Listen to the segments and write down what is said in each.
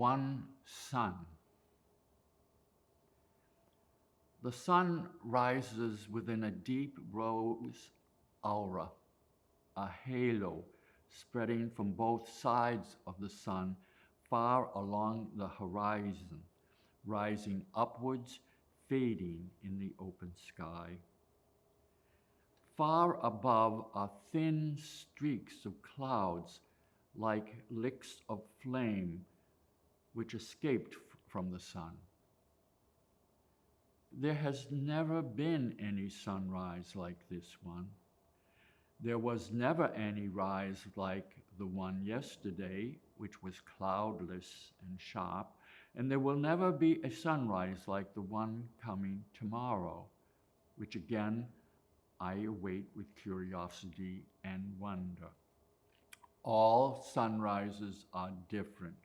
one sun. The sun rises within a deep rose aura, a halo spreading from both sides of the sun far along the horizon, rising upwards, fading in the open sky. Far above are thin streaks of clouds like licks of flame which escaped from the sun. There has never been any sunrise like this one. There was never any rise like the one yesterday, which was cloudless and sharp, and there will never be a sunrise like the one coming tomorrow, which again I await with curiosity and wonder. All sunrises are different,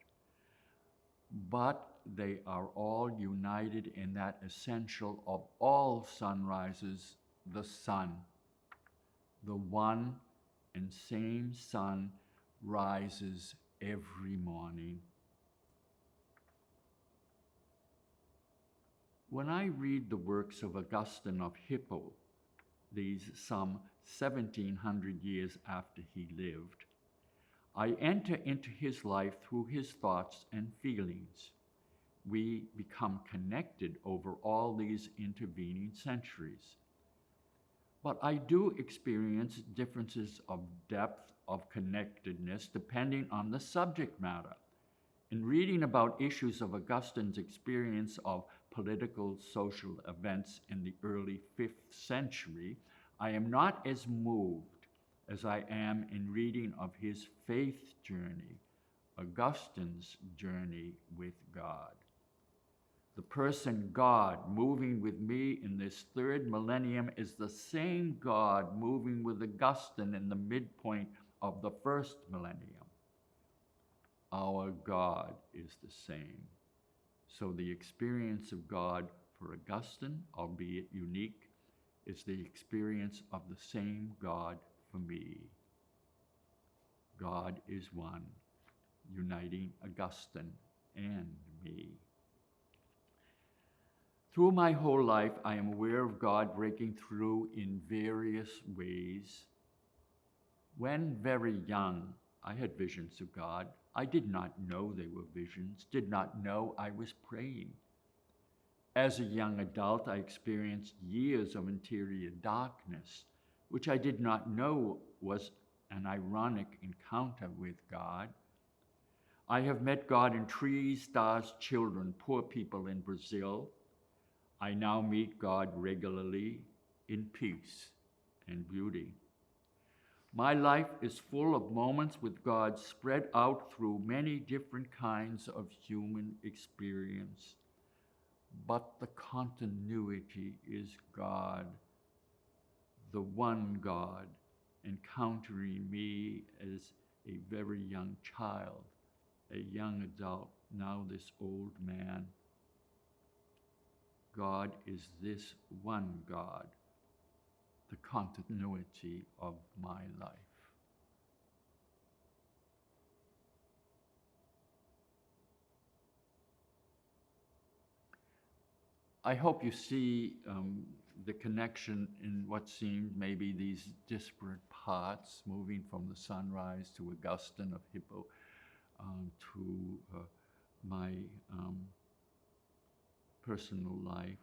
but they are all united in that essential of all sunrises, the sun. The one and same sun rises every morning. When I read the works of Augustine of Hippo, these some 1700 years after he lived, I enter into his life through his thoughts and feelings. We become connected over all these intervening centuries. But I do experience differences of depth of connectedness depending on the subject matter. In reading about issues of Augustine's experience of political social events in the early 5th century, I am not as moved as I am in reading of his faith journey, Augustine's journey with God. The person God moving with me in this third millennium is the same God moving with Augustine in the midpoint of the first millennium. Our God is the same. So the experience of God for Augustine, albeit unique, is the experience of the same God for me. God is one, uniting Augustine and me. Through my whole life, I am aware of God breaking through in various ways. When very young, I had visions of God. I did not know they were visions, did not know I was praying. As a young adult, I experienced years of interior darkness, which I did not know was an ironic encounter with God. I have met God in trees, stars, children, poor people in Brazil. I now meet God regularly in peace and beauty. My life is full of moments with God spread out through many different kinds of human experience. But the continuity is God, the one God, encountering me as a very young child, a young adult, now this old man. God is this one God, the continuity of my life. I hope you see the connection in what seemed maybe these disparate parts, moving from the sunrise to Augustine of Hippo to my personal life.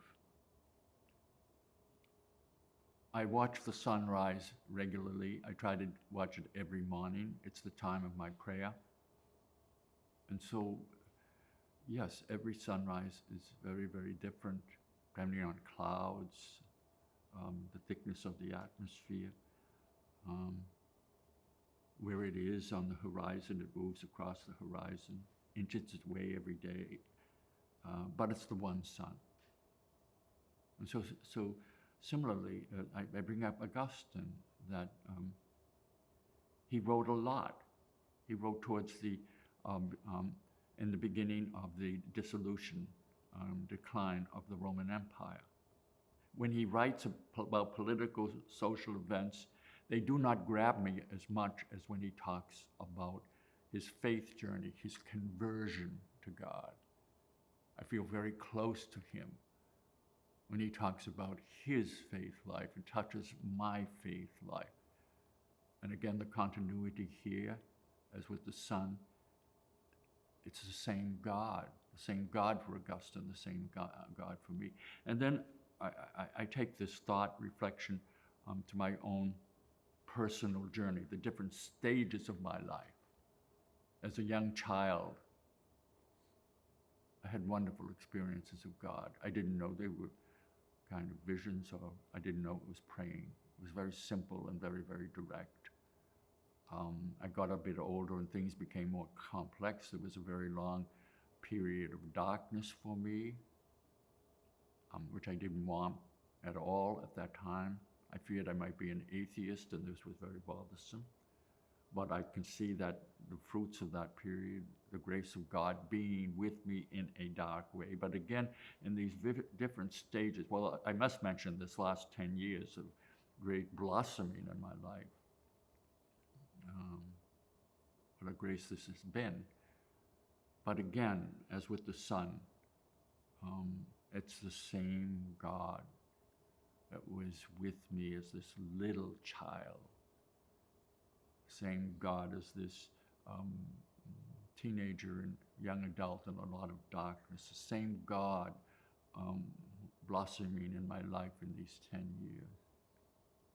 I watch the sunrise regularly. I try to watch it every morning. It's the time of my prayer. And so, yes, every sunrise is very, very different, depending on clouds, the thickness of the atmosphere, where it is on the horizon. It moves across the horizon, inches its way every day, but it's the one sun. And so similarly, I bring up Augustine, that he wrote a lot. He wrote towards the in the beginning of the dissolution, decline of the Roman Empire. When he writes about political, social events, they do not grab me as much as when he talks about his faith journey, his conversion to God. I feel very close to him when he talks about his faith life. It touches my faith life. And again, the continuity here, as with the Son, it's the same God for Augustine, the same God for me. And then I take this thought reflection to my own personal journey, the different stages of my life. As a young child, I had wonderful experiences of God. I didn't know they were kind of visions, or I didn't know it was praying. It was very simple and very, very direct. I got a bit older and things became more complex. There was a very long period of darkness for me, which I didn't want at all at that time. I feared I might be an atheist, and this was very bothersome. But I can see that the fruits of that period, the grace of God being with me in a dark way. But again, in these different stages, well, I must mention this last 10 years of great blossoming in my life. What a grace this has been. But again, as with the Son, it's the same God that was with me as this little child. Same God as this teenager and young adult in a lot of darkness. The same God blossoming in my life in these 10 years.